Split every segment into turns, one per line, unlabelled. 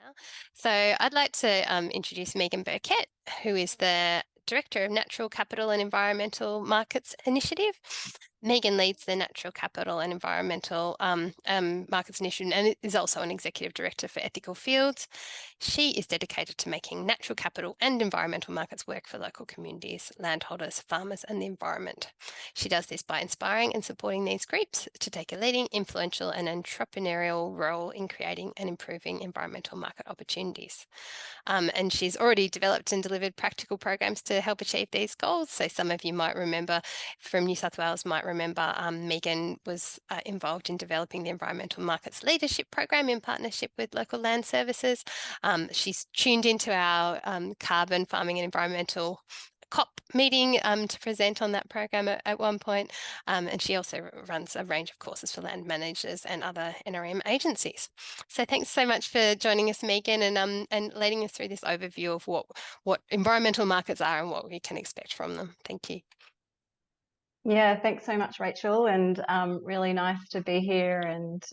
Australia. So I'd like to introduce Meaghan Burkett, who is the Director of Natural Capital and Environmental Markets Initiative. Meaghan leads the Natural Capital and Environmental Markets Initiative and is also an Executive Director for Ethical Fields. She is dedicated to making natural capital and environmental markets work for local communities, landholders, farmers and the environment. She does this by inspiring and supporting these groups to take a leading, influential and entrepreneurial role in creating and improving environmental market opportunities. And she's already developed and delivered practical programs to help achieve these goals. So some of you might remember from New South Wales Meaghan was involved in developing the Environmental Markets Leadership Program in partnership with local land services. She's tuned into our carbon farming and environmental COP meeting to present on that program at one point. And she also runs a range of courses for land managers and other NRM agencies. So thanks so much for joining us, Meaghan, and letting us through this overview of what environmental markets are and what we can expect from them. Thank you.
Yeah, thanks so much, Rachel, and really nice to be here and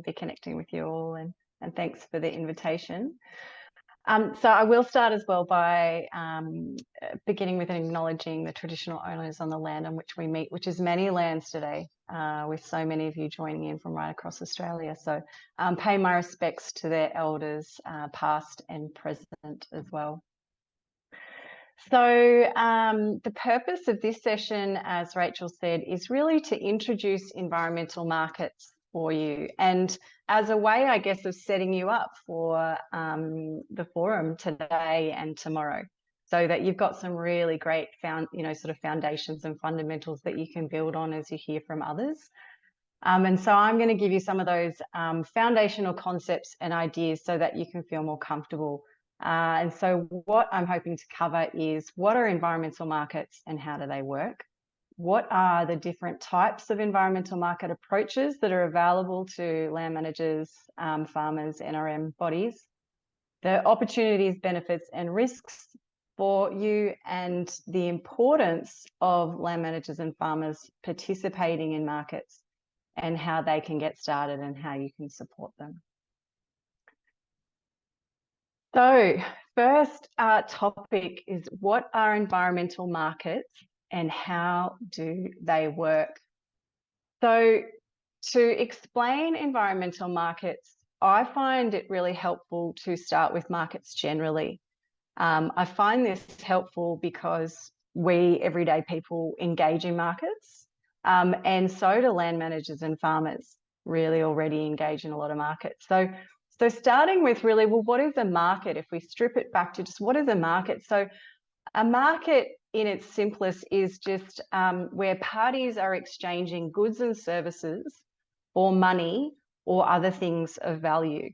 be connecting with you all, and thanks for the invitation. So I will start as well by beginning with acknowledging the traditional owners on the land on which we meet, which is many lands today, with so many of you joining in from right across Australia. So pay my respects to their elders, past and present as well. So the purpose of this session, as Rachel said, is really to introduce environmental markets for you, and as a way, I guess, of setting you up for the forum today and tomorrow, so that you've got some really great sort of foundations and fundamentals that you can build on as you hear from others. And so I'm going to give you some of those foundational concepts and ideas so that you can feel more comfortable. And so what I'm hoping to cover is, what are environmental markets and how do they work? What are the different types of environmental market approaches that are available to land managers, farmers, NRM bodies? The opportunities, benefits and risks for you, and the importance of land managers and farmers participating in markets, and how they can get started and how you can support them. So first topic is, what are environmental markets and how do they work? So to explain environmental markets, I find it really helpful to start with markets generally. I find this helpful because we, everyday people, engage in markets, and so do land managers and farmers really already engage in a lot of markets. So starting with really, well, what is a market? If we strip it back to just what is a market? So a market in its simplest is just where parties are exchanging goods and services for money or other things of value.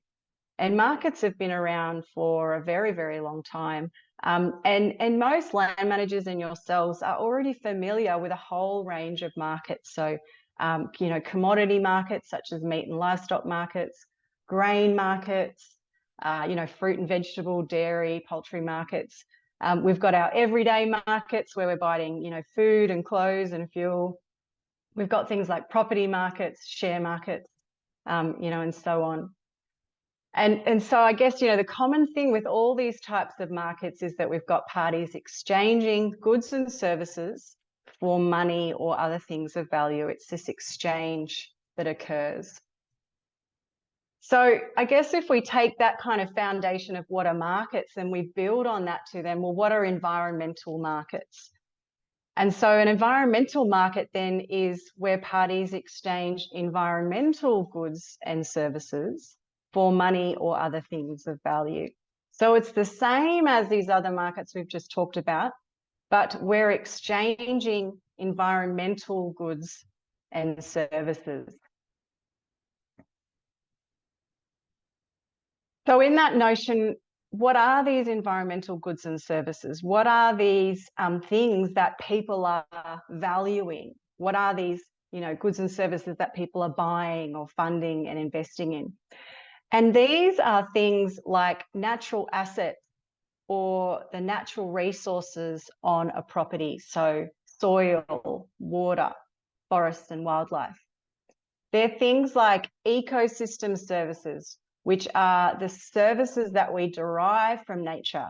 And markets have been around for a very, very long time. And most land managers and yourselves are already familiar with a whole range of markets. So, commodity markets such as meat and livestock markets, grain markets, fruit and vegetable, dairy, poultry markets. We've got our everyday markets where we're buying, food and clothes and fuel. We've got things like property markets, share markets, and so on. And so I guess, the common thing with all these types of markets is that we've got parties exchanging goods and services for money or other things of value. It's this exchange that occurs. So I guess if we take that kind of foundation of what are markets and we build on that to then, well, what are environmental markets? And so an environmental market then is where parties exchange environmental goods and services for money or other things of value. So it's the same as these other markets we've just talked about, but we're exchanging environmental goods and services. So in that notion, what are these environmental goods and services? What are these things that people are valuing? What are these, goods and services that people are buying or funding and investing in? And these are things like natural assets or the natural resources on a property. So soil, water, forests and wildlife. They're things like ecosystem services, which are the services that we derive from nature.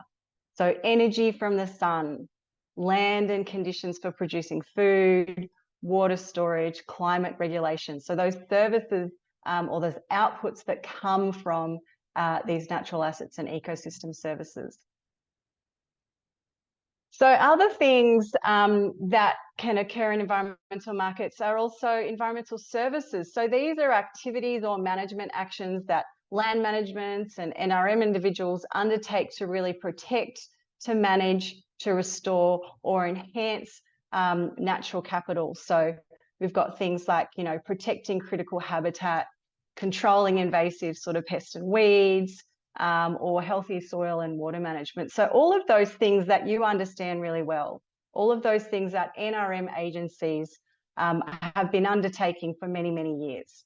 So energy from the sun, land and conditions for producing food, water storage, climate regulation. So those services or those outputs that come from these natural assets and ecosystem services. So other things that can occur in environmental markets are also environmental services. So these are activities or management actions that land managements and NRM individuals undertake to really protect, to manage, to restore or enhance natural capital. So we've got things like, you know, protecting critical habitat, controlling invasive sort of pests and weeds, or healthy soil and water management. So all of those things that you understand really well, all of those things that NRM agencies have been undertaking for many, many years.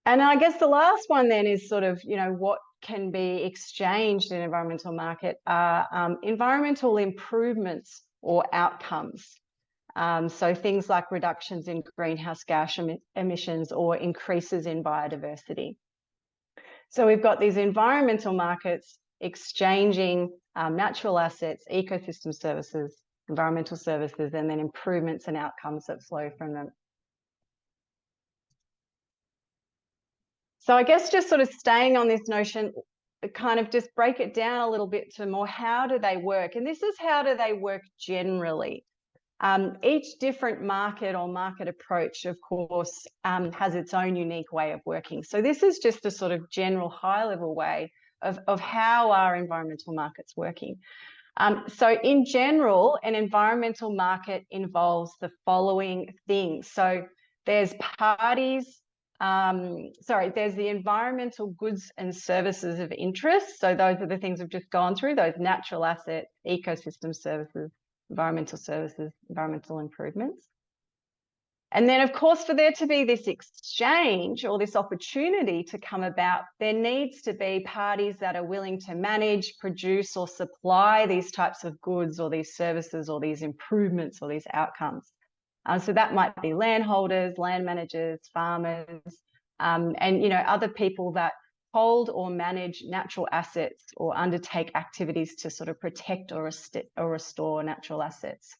And I guess the last one then is sort of, you know, what can be exchanged in an environmental market are environmental improvements or outcomes. So things like reductions in greenhouse gas emissions or increases in biodiversity. So we've got these environmental markets exchanging natural assets, ecosystem services, environmental services, and then improvements and outcomes that flow from them. So I guess just sort of staying on this notion, kind of just break it down a little bit to more, how do they work? And this is how do they work generally. Each different market or market approach, of course, has its own unique way of working. So this is just a sort of general high-level way of how are environmental markets working. So in general, an environmental market involves the following things. So there's parties, there's the environmental goods and services of interest. So those are the things we've just gone through, those natural asset, ecosystem services, environmental services, environmental improvements. And then, of course, for there to be this exchange or this opportunity to come about, there needs to be parties that are willing to manage, produce, or supply these types of goods or these services or these improvements or these outcomes. So that might be landholders, land managers, farmers, and, you know, other people that hold or manage natural assets or undertake activities to sort of protect or restore natural assets.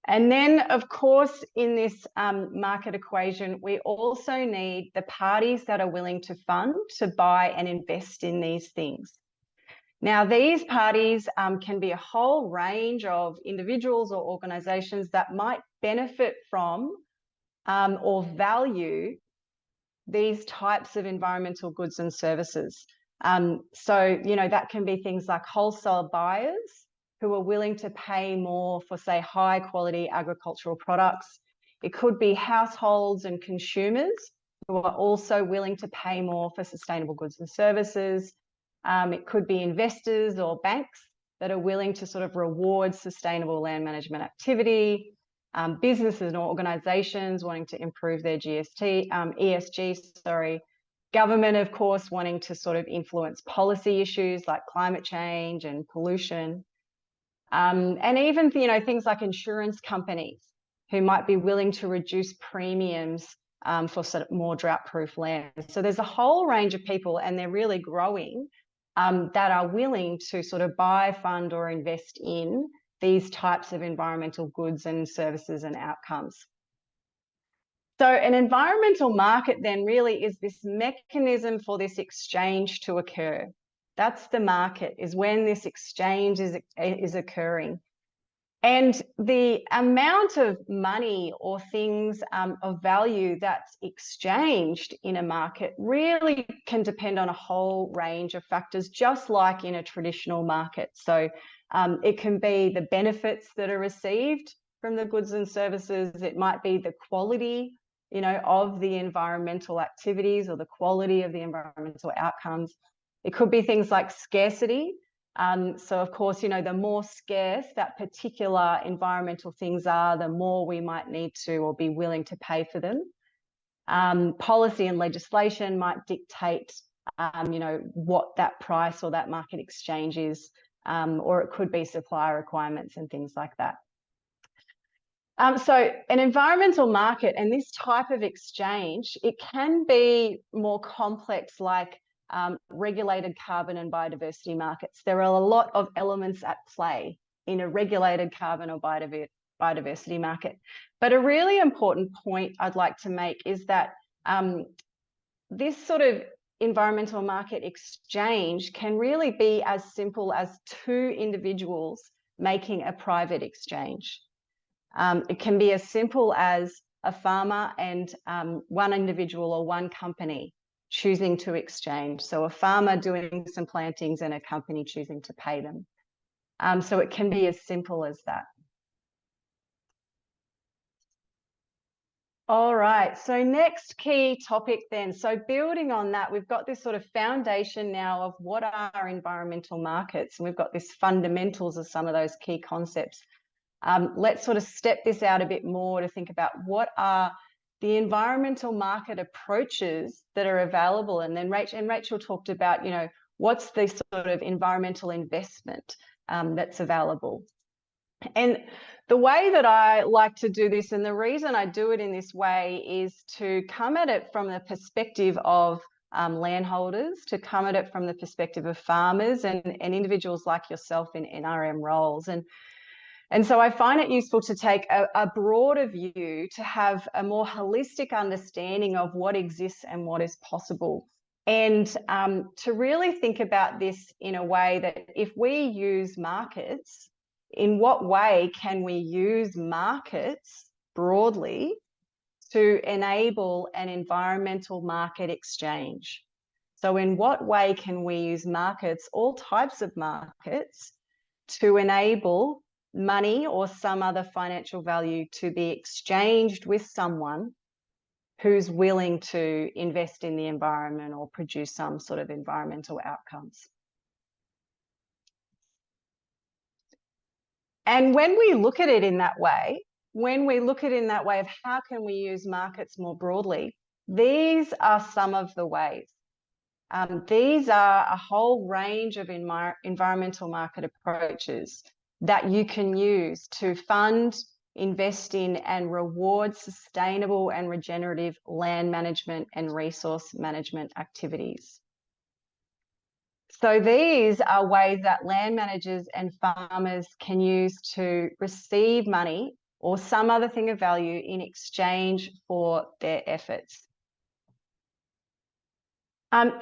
And then, of course, in this market equation, we also need the parties that are willing to fund, to buy and invest in these things. Now, these parties can be a whole range of individuals or organisations that might benefit from or value these types of environmental goods and services. So, you know, that can be things like wholesale buyers who are willing to pay more for, say, high quality agricultural products. It could be households and consumers who are also willing to pay more for sustainable goods and services. It could be investors or banks that are willing to sort of reward sustainable land management activity. Businesses and organisations wanting to improve their ESG, government, of course, wanting to sort of influence policy issues like climate change and pollution. And even, you know, things like insurance companies who might be willing to reduce premiums for sort of more drought-proof land. So there's a whole range of people, and they're really growing, that are willing to sort of buy, fund, or invest in these types of environmental goods and services and outcomes. So an environmental market then really is this mechanism for this exchange to occur. That's the market, is when this exchange is occurring. And the amount of money or things of value that's exchanged in a market really can depend on a whole range of factors, just like in a traditional market. So it can be the benefits that are received from the goods and services. It might be the quality, you know, of the environmental activities or the quality of the environmental outcomes. It could be things like scarcity. So, of course, you know, the more scarce that particular environmental things are, the more we might need to or be willing to pay for them. Policy and legislation might dictate, you know, what that price or that market exchange is, or it could be supplier requirements and things like that. So an environmental market and this type of exchange, it can be more complex, like regulated carbon and biodiversity markets. There are a lot of elements at play in a regulated carbon or biodiversity market. But a really important point I'd like to make is that this sort of environmental market exchange can really be as simple as two individuals making a private exchange. It can be as simple as a farmer and one individual or one company choosing to exchange. So a farmer doing some plantings and a company choosing to pay them. So it can be as simple as that. All right, so next key topic then. So building on that, we've got this sort of foundation now of what are environmental markets, and we've got this fundamentals of some of those key concepts. Let's sort of step this out a bit more to think about what are the environmental market approaches that are available. And then Rachel talked about, you know, what's the sort of environmental investment that's available. And the way that I like to do this, and the reason I do it in this way, is to come at it from the perspective of landholders, to come at it from the perspective of farmers and individuals like yourself in NRM roles. And so I find it useful to take a broader view, to have a more holistic understanding of what exists and what is possible. And to really think about this in a way that if we use markets, in what way can we use markets broadly to enable an environmental market exchange? So in what way can we use markets, all types of markets, to enable money or some other financial value to be exchanged with someone who's willing to invest in the environment or produce some sort of environmental outcomes? And when we look at it in that way, of how can we use markets more broadly, these are some of the ways. These are a whole range of environmental market approaches that you can use to fund, invest in, and reward sustainable and regenerative land management and resource management activities. So these are ways that land managers and farmers can use to receive money or some other thing of value in exchange for their efforts. And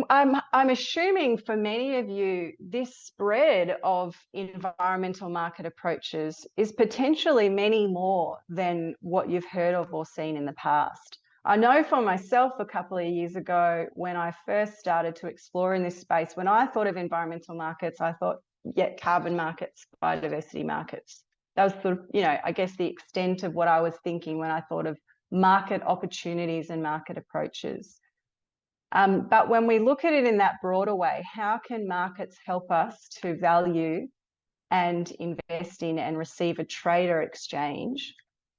I'm assuming for many of you, this spread of environmental market approaches is potentially many more than what you've heard of or seen in the past. I know for myself a couple of years ago, when I first started to explore in this space, when I thought of environmental markets, I thought, yeah, carbon markets, biodiversity markets. That was sort of, you know, I guess the extent of what I was thinking when I thought of market opportunities and market approaches. But when we look at it in that broader way, how can markets help us to value and invest in and receive a trader exchange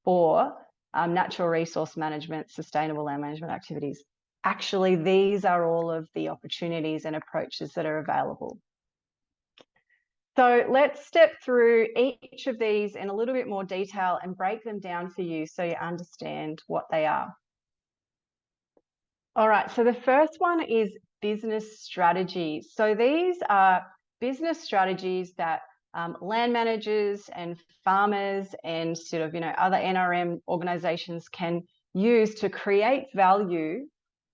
for natural resource management, sustainable land management activities? Actually, these are all of the opportunities and approaches that are available. So let's step through each of these in a little bit more detail and break them down for you so you understand what they are. All right, so the first one is business strategies. So these are business strategies that land managers and farmers and sort of, you know, other NRM organizations can use to create value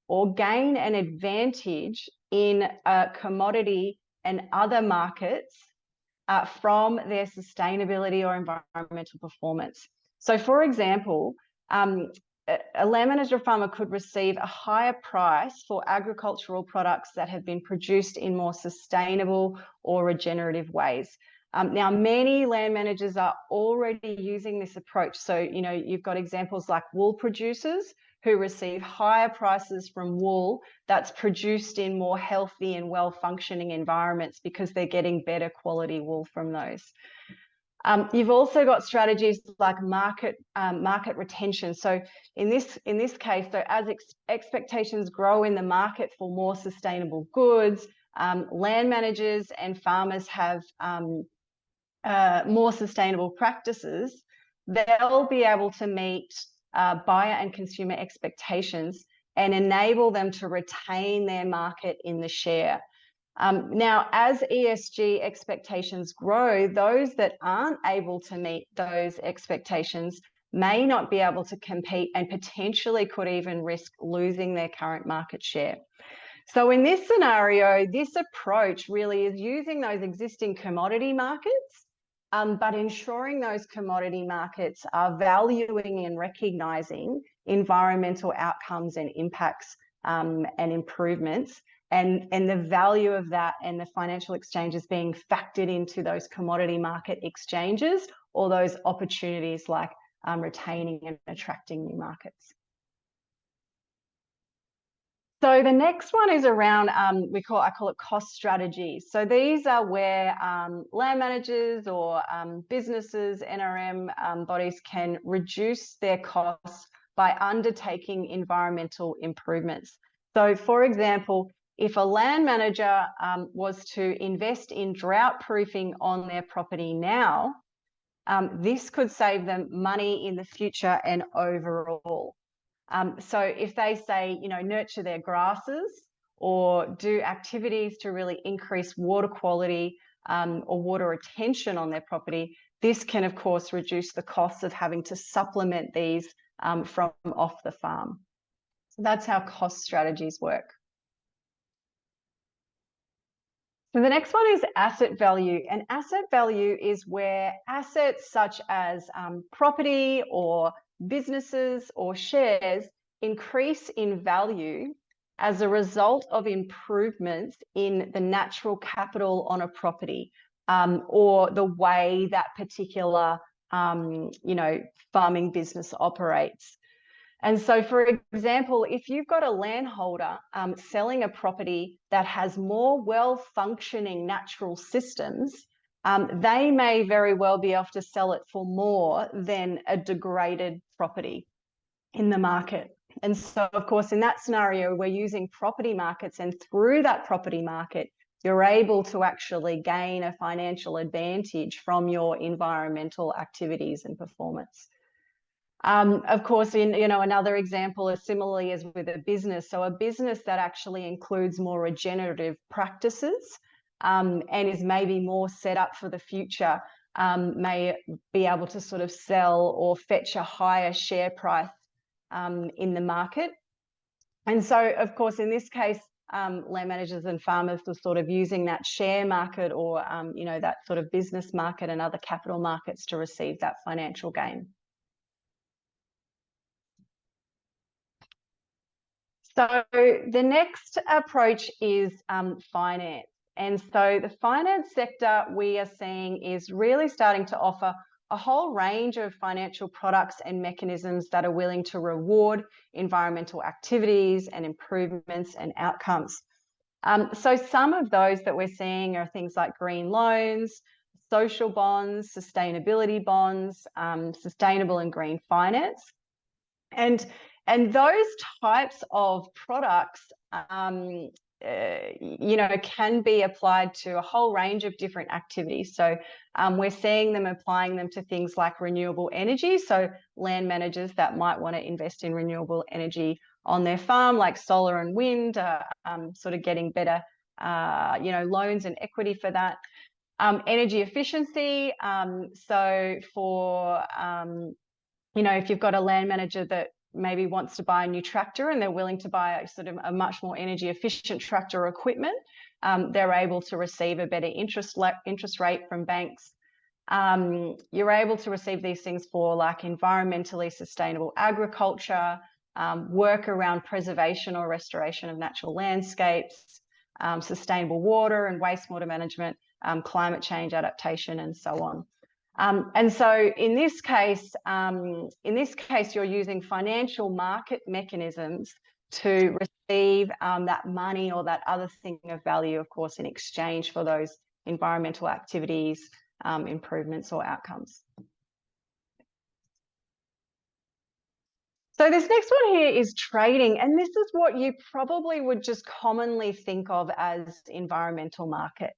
or gain an advantage in a commodity and other markets from their sustainability or environmental performance. So for example, a land manager farmer could receive a higher price for agricultural products that have been produced in more sustainable or regenerative ways. Now, many land managers are already using this approach. So, you know, you've got examples like wool producers who receive higher prices from wool that's produced in more healthy and well-functioning environments because they're getting better quality wool from those. You've also got strategies like market retention. So in this case, so as expectations grow in the market for more sustainable goods, land managers and farmers have more sustainable practices. they'll be able to meet buyer and consumer expectations and enable them to retain their market in the share. Now, as ESG expectations grow, those that aren't able to meet those expectations may not be able to compete and potentially could even risk losing their current market share. So in this scenario, this approach really is using those existing commodity markets, but ensuring those commodity markets are valuing and recognising environmental outcomes and impacts and improvements, and the value of that and the financial exchanges being factored into those commodity market exchanges or those opportunities like retaining and attracting new markets. So the next one is around, I call it cost strategies. So these are where land managers or businesses, NRM bodies can reduce their costs by undertaking environmental improvements. So for example, if a land manager was to invest in drought proofing on their property now, this could save them money in the future and overall. So if they say, nurture their grasses or do activities to really increase water quality or water retention on their property, this can, of course, reduce the costs of having to supplement these from off the farm. So that's how cost strategies work. So the next one is asset value. And asset value is where assets such as property or businesses or shares increase in value as a result of improvements in the natural capital on a property or the way that particular farming business operates. And so, for example, if you've got a landholder selling a property that has more well-functioning natural systems, they may very well be able to sell it for more than a degraded property in the market. And so, of course, in that scenario, we're using property markets, and through that property market, you're able to actually gain a financial advantage from your environmental activities and performance. Of course, in another example is similarly as with a business. So a business that actually includes more regenerative practices and is maybe more set up for the future may be able to sort of sell or fetch a higher share price in the market. And so, of course, in this case, land managers and farmers were sort of using that share market or that sort of business market and other capital markets to receive that financial gain. So the next approach is finance. And so the finance sector we are seeing is really starting to offer a whole range of financial products and mechanisms that are willing to reward environmental activities and improvements and outcomes. So some of those that we're seeing are things like green loans, social bonds, sustainability bonds, sustainable and green finance. And those types of products, can be applied to a whole range of different activities. So we're seeing them applying them to things like renewable energy. So land managers that might want to invest in renewable energy on their farm, like solar and wind, sort of getting better, loans and equity for that. Energy efficiency. So for, if you've got a land manager that maybe wants to buy a new tractor and they're willing to buy a much more energy efficient tractor equipment, they're able to receive a better interest rate from banks. You're able to receive these things for like environmentally sustainable agriculture, work around preservation or restoration of natural landscapes, sustainable water and wastewater management, climate change adaptation, and so on. And so in this case, you're using financial market mechanisms to receive that money or that other thing of value, of course, in exchange for those environmental activities, improvements or outcomes. So this next one here is trading, and this is what you probably would just commonly think of as environmental market.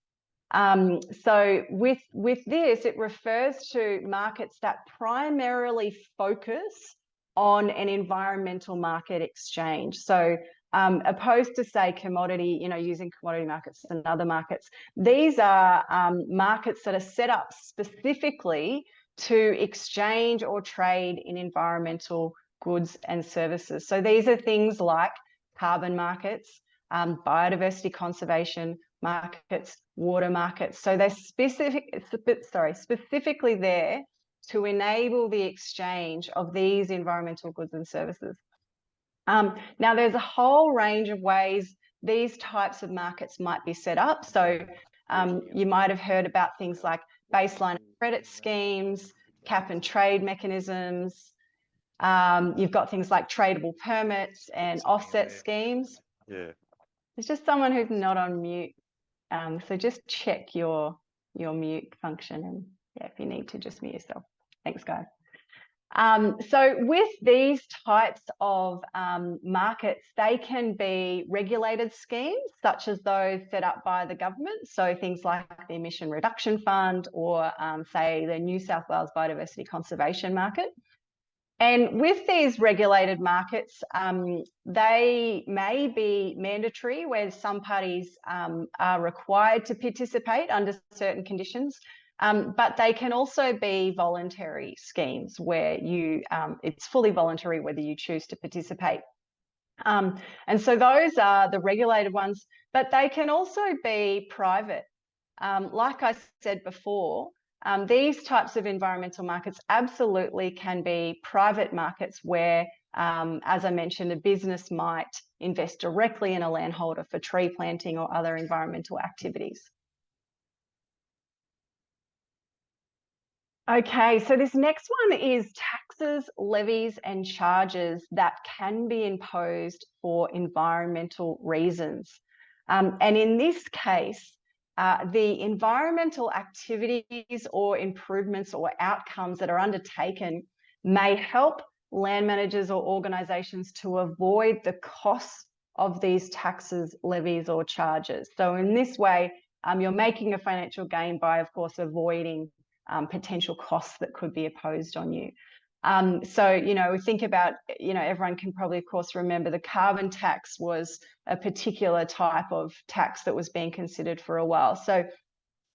So with this, it refers to markets that primarily focus on an environmental market exchange. So opposed to, say, commodity, using commodity markets and other markets, these are markets that are set up specifically to exchange or trade in environmental goods and services. So these are things like carbon markets, biodiversity conservation markets, water markets. So they're specifically there to enable the exchange of these environmental goods and services. Now, there's a whole range of ways these types of markets might be set up. So you might have heard about things like baseline credit schemes, cap and trade mechanisms. You've got things like tradable permits and offset schemes.
Yeah.
There's just someone who's not on mute. So just check your mute function, and yeah, if you need to, just mute yourself. Thanks, guys. So with these types of markets, they can be regulated schemes, such as those set up by the government. So things like the Emission Reduction Fund or, say, the New South Wales Biodiversity Conservation Market. And with these regulated markets, they may be mandatory, where some parties are required to participate under certain conditions, but they can also be voluntary schemes where it's fully voluntary whether you choose to participate. And so those are the regulated ones, but they can also be private. Like I said before, these types of environmental markets absolutely can be private markets where, as I mentioned, a business might invest directly in a landholder for tree planting or other environmental activities. Okay, so this next one is taxes, levies, and charges that can be imposed for environmental reasons. And in this case, the environmental activities or improvements or outcomes that are undertaken may help land managers or organisations to avoid the costs of these taxes, levies, or charges. So in this way, you're making a financial gain by, of course, avoiding potential costs that could be imposed on you. So, we think about, everyone can probably, of course, remember the carbon tax was a particular type of tax that was being considered for a while. So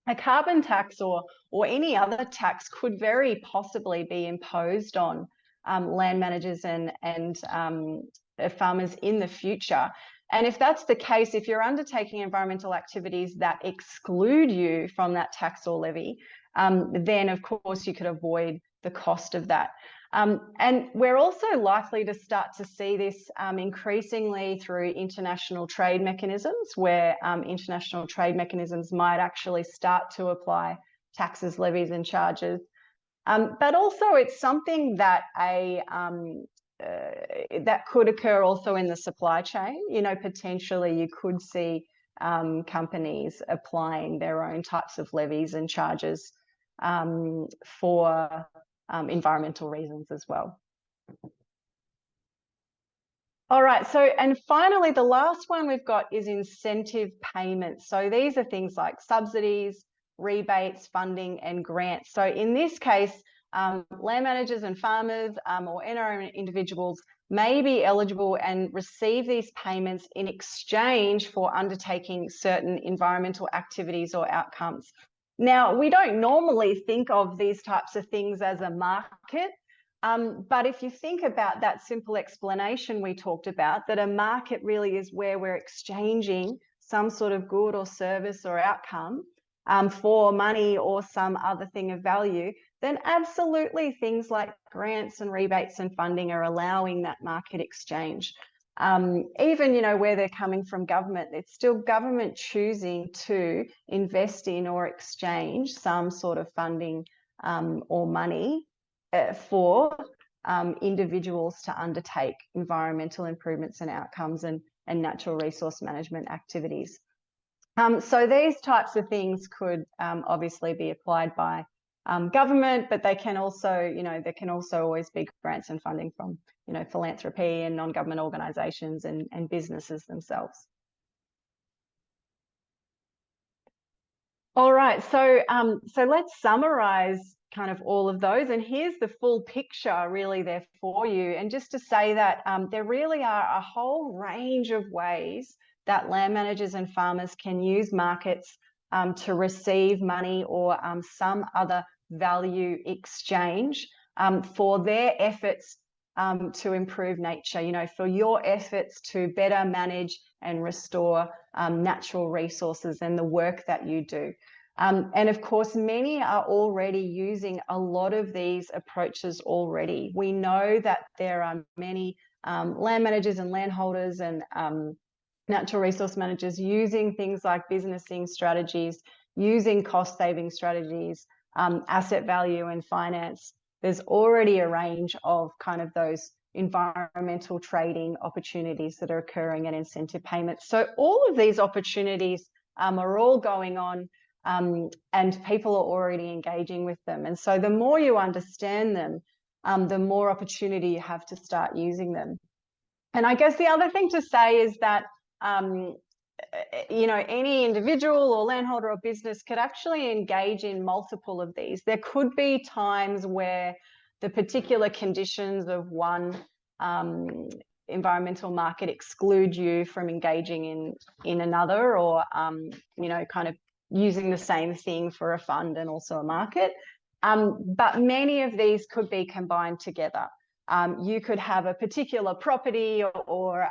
a carbon tax or any other tax could very possibly be imposed on land managers and farmers in the future. And if that's the case, if you're undertaking environmental activities that exclude you from that tax or levy, then of course you could avoid the cost of that. And we're also likely to start to see this increasingly through international trade mechanisms, where international trade mechanisms might actually start to apply taxes, levies, and charges. But also it's something that that could occur also in the supply chain. Potentially you could see companies applying their own types of levies and charges for environmental reasons as well. All right, so, and finally, the last one we've got is incentive payments. So these are things like subsidies, rebates, funding, and grants. So in this case, land managers and farmers or NRM individuals may be eligible and receive these payments in exchange for undertaking certain environmental activities or outcomes. Now, we don't normally think of these types of things as a market, but if you think about that simple explanation we talked about, that a market really is where we're exchanging some sort of good or service or outcome for money or some other thing of value, then absolutely things like grants and rebates and funding are allowing that market exchange. Even, where they're coming from government, it's still government choosing to invest in or exchange some sort of funding or money for individuals to undertake environmental improvements and outcomes and natural resource management activities. So these types of things could obviously be applied by government, but they can also, there can also always be grants and funding from, philanthropy and non-government organisations and businesses themselves. All right, so let's summarize kind of all of those, and here's the full picture really there for you. And just to say that there really are a whole range of ways that land managers and farmers can use markets to receive money or some other value exchange for their efforts to improve nature, you know, for your efforts to better manage and restore natural resources and the work that you do. And of course, many are already using a lot of these approaches already. We know that there are many land managers and landholders and natural resource managers using things like businessing strategies, using cost saving strategies, asset value and finance. There's already a range of kind of those environmental trading opportunities that are occurring and incentive payments. So all of these opportunities are all going on, and people are already engaging with them. And so the more you understand them, the more opportunity you have to start using them. And I guess the other thing to say is that you know, any individual or landholder or business could actually engage in multiple of these. There could be times where the particular conditions of one environmental market exclude you from engaging in another, or you know, kind of using the same thing for a fund and also a market. But many of these could be combined together. You could have a particular property or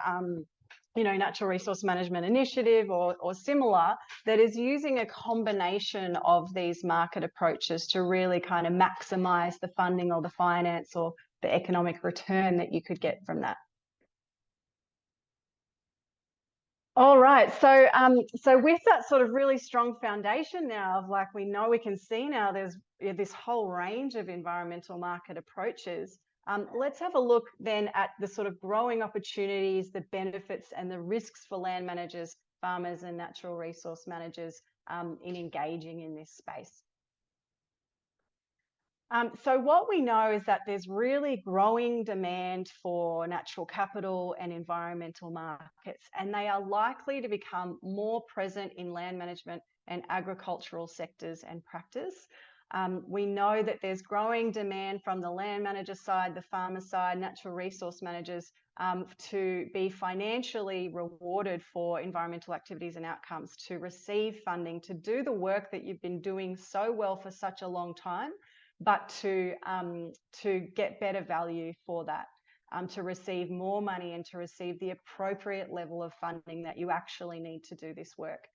you know, natural resource management initiative or similar that is using a combination of these market approaches to really kind of maximize the funding or the finance or the economic return that you could get from that. All right, so with that sort of really strong foundation now of like, we know, we can see now there's this whole range of environmental market approaches. Let's have a look then at the sort of growing opportunities, the benefits and the risks for land managers, farmers and natural resource managers in engaging in this space. So what we know is that there's really growing demand for natural capital and environmental markets, and they are likely to become more present in land management and agricultural sectors and practice. We know that there's growing demand from the land manager side, the farmer side, natural resource managers to be financially rewarded for environmental activities and outcomes, to receive funding, to do the work that you've been doing so well for such a long time, but to get better value for that, to receive more money and to receive the appropriate level of funding that you actually need to do this work.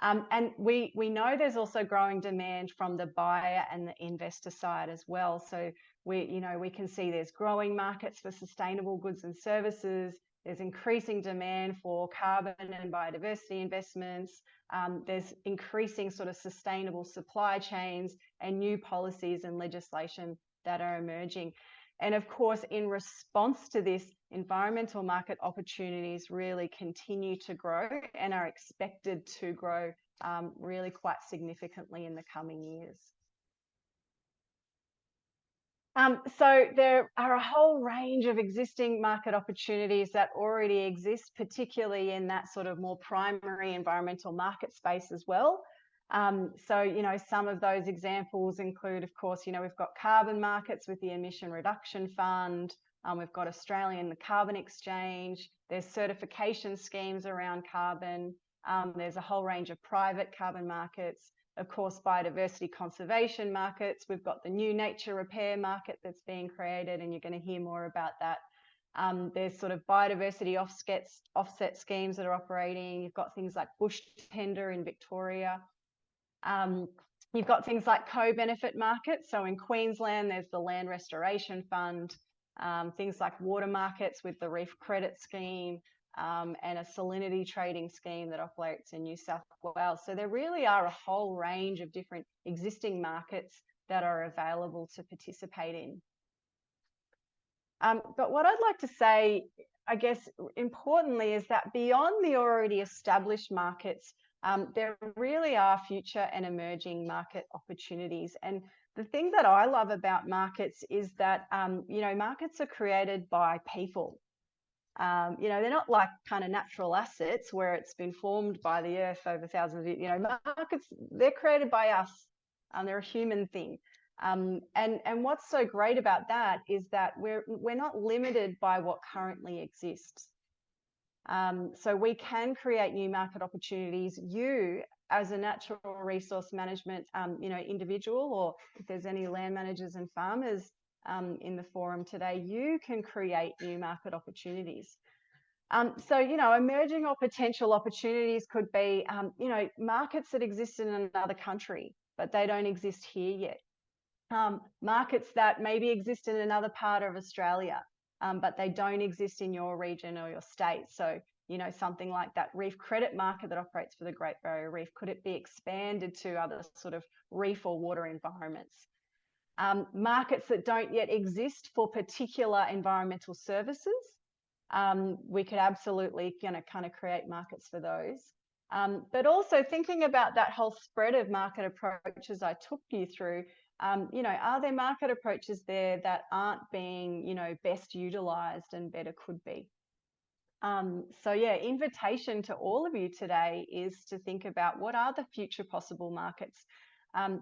And we know there's also growing demand from the buyer and the investor side as well. So we can see there's growing markets for sustainable goods and services. There's increasing demand for carbon and biodiversity investments. There's increasing sort of sustainable supply chains and new policies and legislation that are emerging. And of course, in response to this, environmental market opportunities really continue to grow and are expected to grow really quite significantly in the coming years. So there are a whole range of existing market opportunities that already exist, particularly in that sort of more primary environmental market space as well. So, you know, some of those examples include, of course, you know, we've got carbon markets with the Emission Reduction Fund. We've got Australian the Carbon Exchange. There's certification schemes around carbon. There's a whole range of private carbon markets. Of course, biodiversity conservation markets. We've got the new nature repair market that's being created, and you're going to hear more about that. There's sort of biodiversity offset schemes that are operating. You've got things like bush tender in Victoria. You've got things like co-benefit markets. So in Queensland, there's the Land Restoration Fund, things like water markets with the Reef Credit Scheme, and a salinity trading scheme that operates in New South Wales. So there really are a whole range of different existing markets that are available to participate in. But what I'd like to say, I guess, importantly, is that beyond the already established markets, there really are future and emerging market opportunities. And the thing that I love about markets is that, you know, markets are created by people. They're not like kind of natural assets where it's been formed by the earth over thousands of years. Markets, they're created by us. They're a human thing. And what's so great about that is that we're not limited by what currently exists. So we can create new market opportunities. You, as a natural resource management, individual, or if there's any land managers and farmers in the forum today, you can create new market opportunities. So, emerging or potential opportunities could be, markets that exist in another country, but they don't exist here yet. Markets that maybe exist in another part of Australia, but they don't exist in your region or your state. So, something like that reef credit market that operates for the Great Barrier Reef, could it be expanded to other sort of reef or water environments? Markets that don't yet exist for particular environmental services, we could absolutely kind of create markets for those. But also thinking about that whole spread of market approaches I took you through, are there market approaches there that aren't being, best utilized and better could be? So yeah, invitation to all of you today is to think about what are the future possible markets?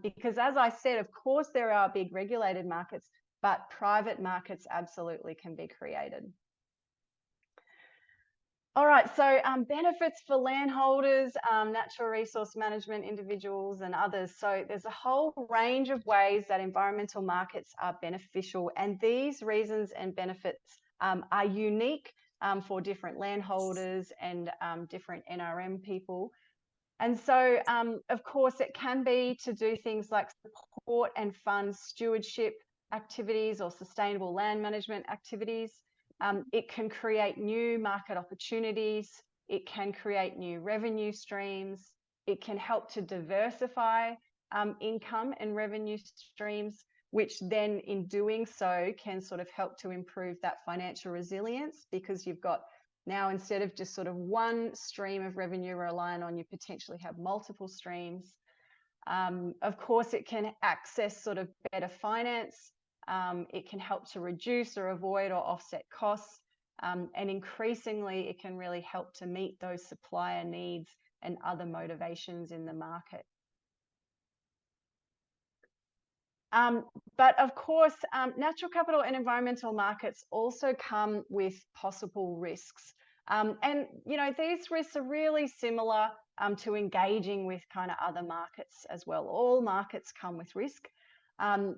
Because as I said, of course, there are big regulated markets, but private markets absolutely can be created. All right, so benefits for landholders, natural resource management individuals and others. So there's a whole range of ways that environmental markets are beneficial, and these reasons and benefits are unique for different landholders and different NRM people. And so, of course, it can be to do things like support and fund stewardship activities or sustainable land management activities. It can create new market opportunities. It can create new revenue streams. It can help to diversify income and revenue streams, which then in doing so can sort of help to improve that financial resilience, because you've got now, instead of just sort of one stream of revenue relying on, you potentially have multiple streams. Of course, it can access sort of better finance. It can help to reduce or avoid or offset costs. And increasingly, it can really help to meet those supplier needs and other motivations in the market. But of course, natural capital and environmental markets also come with possible risks. And, these risks are really similar to engaging with kind of other markets as well. All markets come with risk.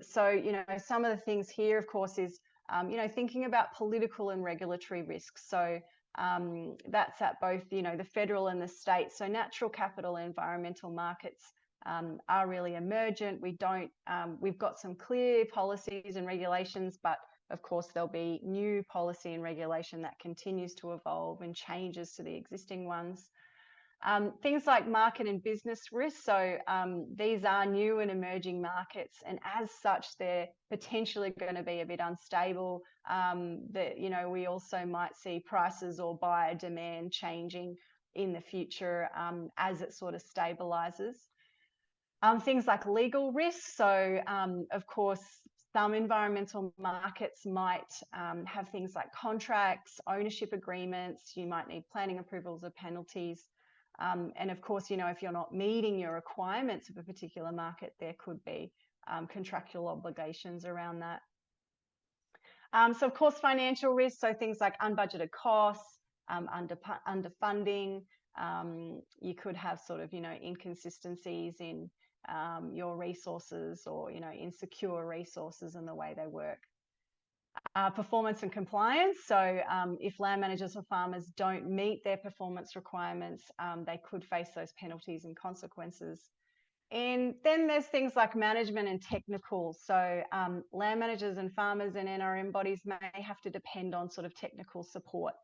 So, some of the things here, of course, is, thinking about political and regulatory risks. So that's at both, the federal and the state. So natural capital and environmental markets are really emergent. We've got some clear policies and regulations, but of course there'll be new policy and regulation that continues to evolve and changes to the existing ones. Things like market and business risks. So these are new and emerging markets, and as such, they're potentially going to be a bit unstable. We also might see prices or buyer demand changing in the future as it sort of stabilizes. Things like legal risks. So, of course, some environmental markets might have things like contracts, ownership agreements. You might need planning approvals or penalties. And of course, if you're not meeting your requirements of a particular market, there could be contractual obligations around that. So, of course, financial risks. So things like unbudgeted costs, underfunding. You could have sort of, inconsistencies in your resources, or insecure resources and the way they work. Performance and compliance. So if land managers or farmers don't meet their performance requirements, they could face those penalties and consequences. And then there's things like management and technical. So land managers and farmers and NRM bodies may have to depend on sort of technical support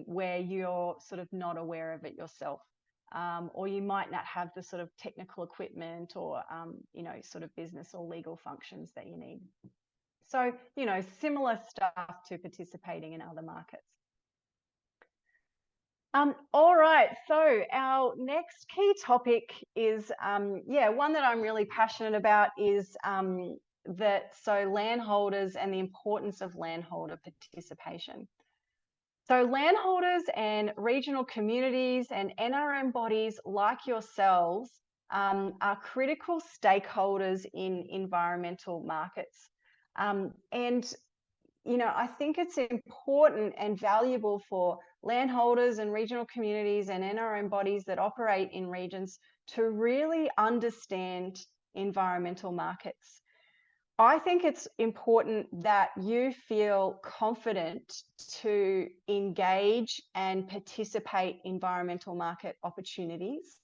where you're sort of not aware of it yourself. Or you might not have the sort of technical equipment or, sort of business or legal functions that you need. So, similar stuff to participating in other markets. All right, so our next key topic is, one that I'm really passionate about is landholders and the importance of landholder participation. So landholders and regional communities and NRM bodies like yourselves are critical stakeholders in environmental markets. And I think it's important and valuable for landholders and regional communities and NRM bodies that operate in regions to really understand environmental markets. I think it's important that you feel confident to engage and participate in environmental market opportunities.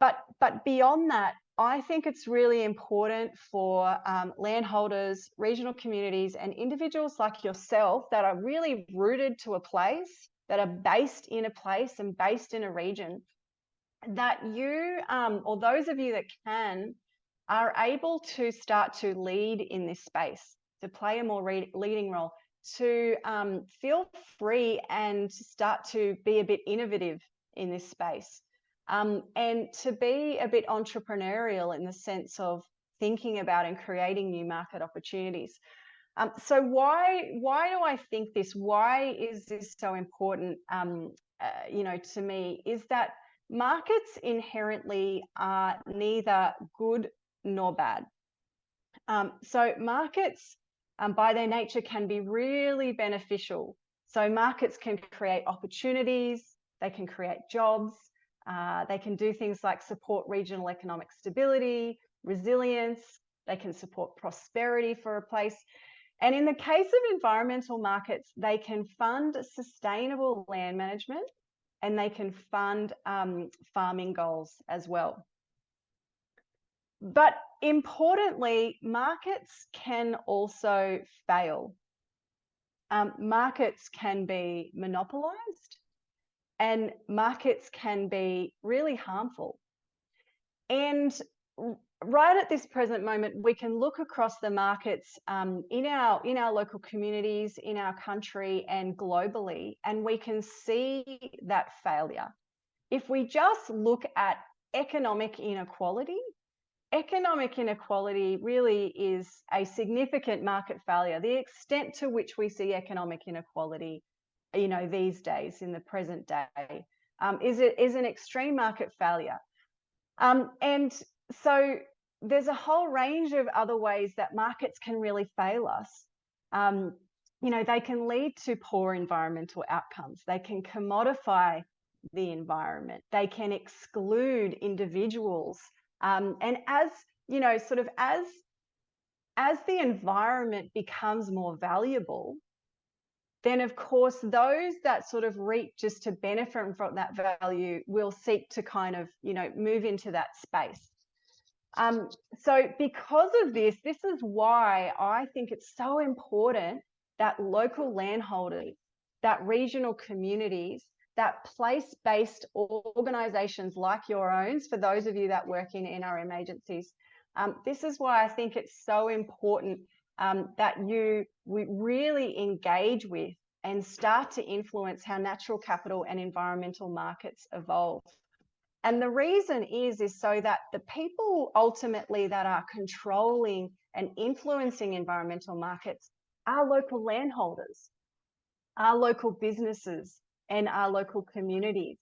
But beyond that, I think it's really important for landholders, regional communities, and individuals like yourself that are really rooted to a place, that are based in a place and based in a region, that you, or those of you that can, are able to start to lead in this space, to play a more leading role, to feel free and start to be a bit innovative in this space. And to be a bit entrepreneurial in the sense of thinking about and creating new market opportunities. So why do I think this? Why is this so important? To me, is that markets inherently are neither good nor bad. So markets, by their nature, can be really beneficial. So markets can create opportunities, they can create jobs, they can do things like support regional economic stability, resilience, they can support prosperity for a place. And in the case of environmental markets, they can fund sustainable land management and they can fund farming goals as well. But importantly, markets can also fail. Markets can be monopolized and markets can be really harmful. And right at this present moment, we can look across the markets in our local communities, in our country and globally, and we can see that failure. If we just look at economic inequality really is a significant market failure. The extent to which we see economic inequality, these days in the present day, is an extreme market failure. And so there's a whole range of other ways that markets can really fail us. They can lead to poor environmental outcomes. They can commodify the environment. They can exclude individuals. And as the environment becomes more valuable, then of course those that sort of reach just to benefit from that value will seek to kind of, move into that space. So because of this is why I think it's so important that local landholders, that regional communities, that place-based organisations like your own, for those of you that work in NRM agencies, this is why I think it's so important that we really engage with and start to influence how natural capital and environmental markets evolve. And the reason is so that the people ultimately that are controlling and influencing environmental markets are local landholders, are local businesses, and our local communities.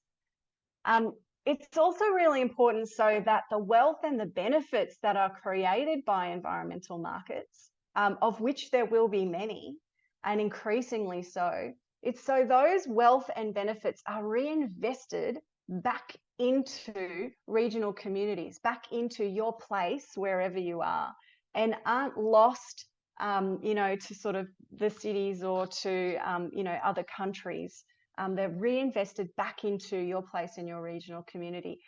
It's also really important so that the wealth and the benefits that are created by environmental markets, of which there will be many, and increasingly so, it's so those wealth and benefits are reinvested back into regional communities, back into your place wherever you are, and aren't lost to sort of the cities or to other countries. They're reinvested back into your place in your regional community.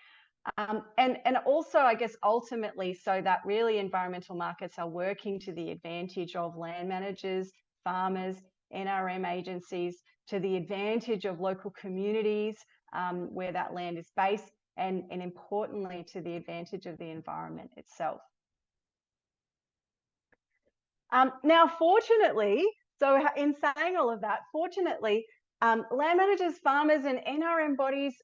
And also, I guess, ultimately, so that really environmental markets are working to the advantage of land managers, farmers, NRM agencies, to the advantage of local communities where that land is based, and importantly, to the advantage of the environment itself. Now, fortunately, so in saying all of that, fortunately, land managers, farmers and NRM bodies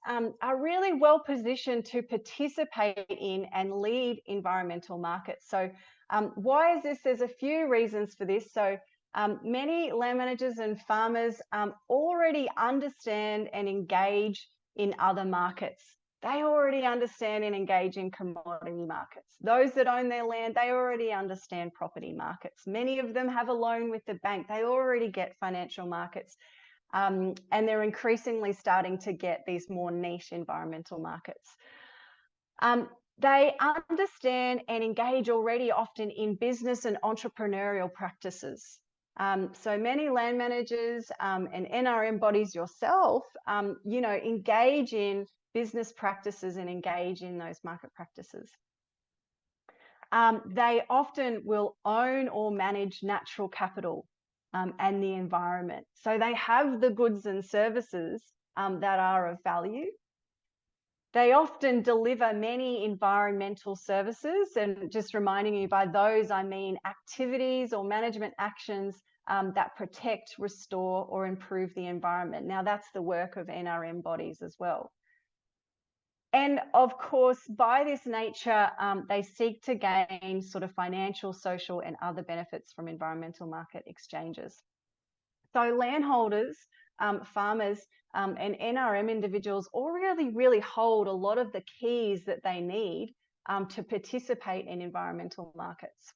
are really well positioned to participate in and lead environmental markets. So why is this? There's a few reasons for this. So Many land managers and farmers already understand and engage in other markets. They already understand and engage in commodity markets. Those that own their land, they already understand property markets. Many of them have a loan with the bank. They already get financial markets. And they're increasingly starting to get these more niche environmental markets. They understand and engage already often in business and entrepreneurial practices. So many land managers and NRM bodies yourself, engage in business practices and engage in those market practices. They often will own or manage natural capital and the environment. So they have the goods and services that are of value. They often deliver many environmental services, and just reminding you, by those I mean activities or management actions that protect, restore, or improve the environment. Now, that's the work of NRM bodies as well. And of course, by this nature, they seek to gain sort of financial, social, and other benefits from environmental market exchanges. So landholders, farmers, and NRM individuals all really hold a lot of the keys that they need to participate in environmental markets.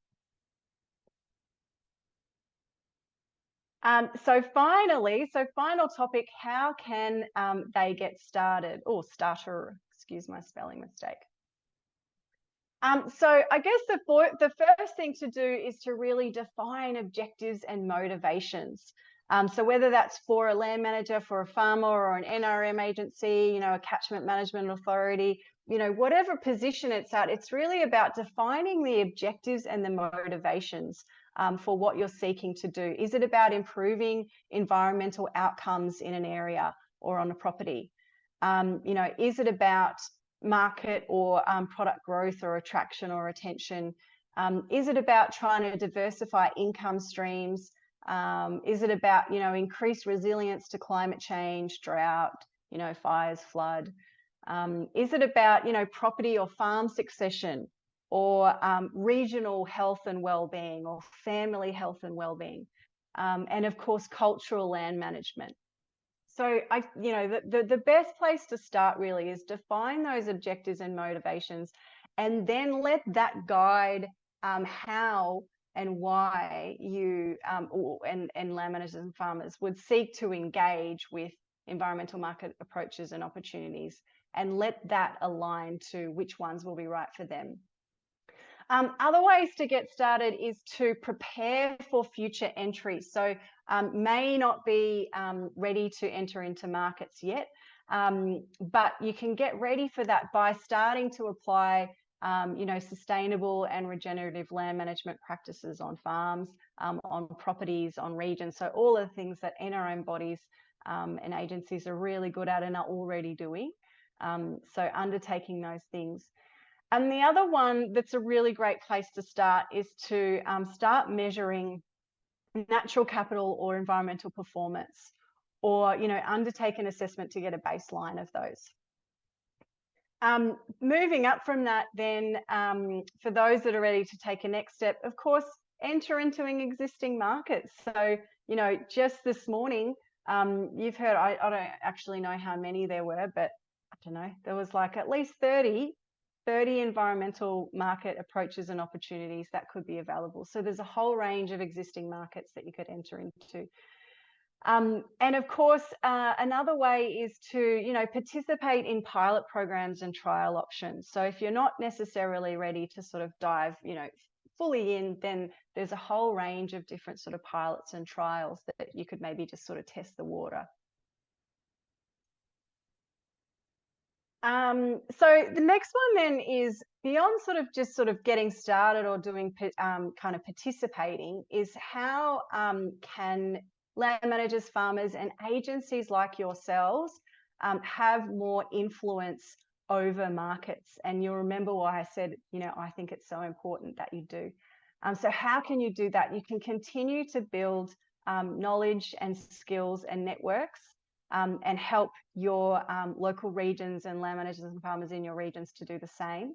Final topic, how can they get started? Or starter, excuse my spelling mistake. So I guess the first thing to do is to really define objectives and motivations. So whether that's for a land manager, for a farmer, or an NRM agency, a catchment management authority, whatever position it's at, it's really about defining the objectives and the motivations for what you're seeking to do. Is it about improving environmental outcomes in an area or on a property? Is it about market or product growth or attraction or retention? Is it about trying to diversify income streams? Is it about, increased resilience to climate change, drought, fires, flood? Is it about, property or farm succession, or regional health and well-being, or family health and well-being? And of course, cultural land management. So the best place to start really is define those objectives and motivations, and then let that guide how and why you and land managers and farmers would seek to engage with environmental market approaches and opportunities, and let that align to which ones will be right for them. Other ways to get started is to prepare for future entry. So may not be ready to enter into markets yet, but you can get ready for that by starting to apply sustainable and regenerative land management practices on farms, on properties, on regions. So all of the things that NRM bodies and agencies are really good at and are already doing. So undertaking those things. And the other one that's a really great place to start is to start measuring natural capital or environmental performance, or undertake an assessment to get a baseline of those. Moving up from that, then, for those that are ready to take a next step, of course, enter into existing markets. So, just this morning, you've heard, I don't actually know how many there were, but I don't know, there was like at least 30 environmental market approaches and opportunities that could be available. So there's a whole range of existing markets that you could enter into. And of course, another way is to, participate in pilot programs and trial options. So if you're not necessarily ready to sort of dive, fully in, then there's a whole range of different sort of pilots and trials that you could maybe just sort of test the water. So the next one then is, beyond sort of getting started or doing kind of participating, is how can land managers, farmers, and agencies like yourselves have more influence over markets? And you'll remember why I said, I think it's so important that you do. So how can you do that? You can continue to build knowledge and skills and networks, and help your local regions and land managers and farmers in your regions to do the same.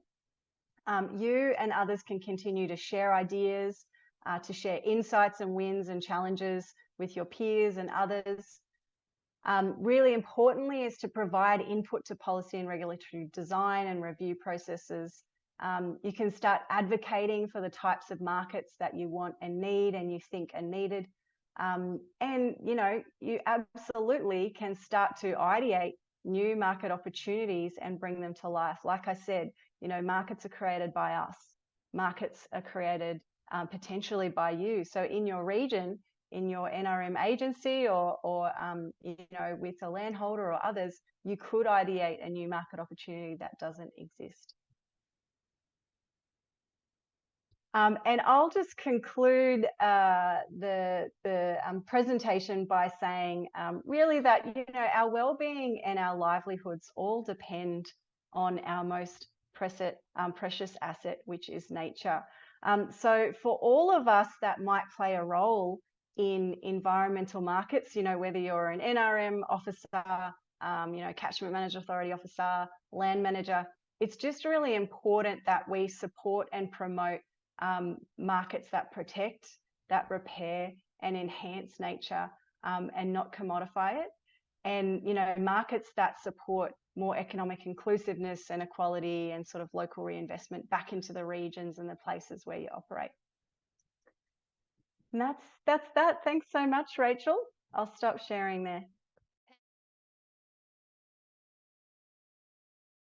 You and others can continue to share ideas, to share insights and wins and challenges with your peers and others. Really importantly is to provide input to policy and regulatory design and review processes. You can start advocating for the types of markets that you want and need and you think are needed. And, you know, you absolutely can start to ideate new market opportunities and bring them to life. Like I said, you know, markets are created by us. Markets are created potentially by you. So in your region, in your NRM agency or you know, with a landholder or others, you could ideate a new market opportunity that doesn't exist. And I'll just conclude the presentation by saying really that, you know, our well-being and our livelihoods all depend on our most precious asset, which is nature. So for all of us that might play a role in environmental markets, you know, whether you're an NRM officer, you know, catchment management authority officer, land manager, it's just really important that we support and promote markets that protect, that repair and enhance nature and not commodify it. And, you know, markets that support more economic inclusiveness and equality and sort of local reinvestment back into the regions and the places where you operate. And that's that. Thanks so much, Rachel. I'll stop sharing there.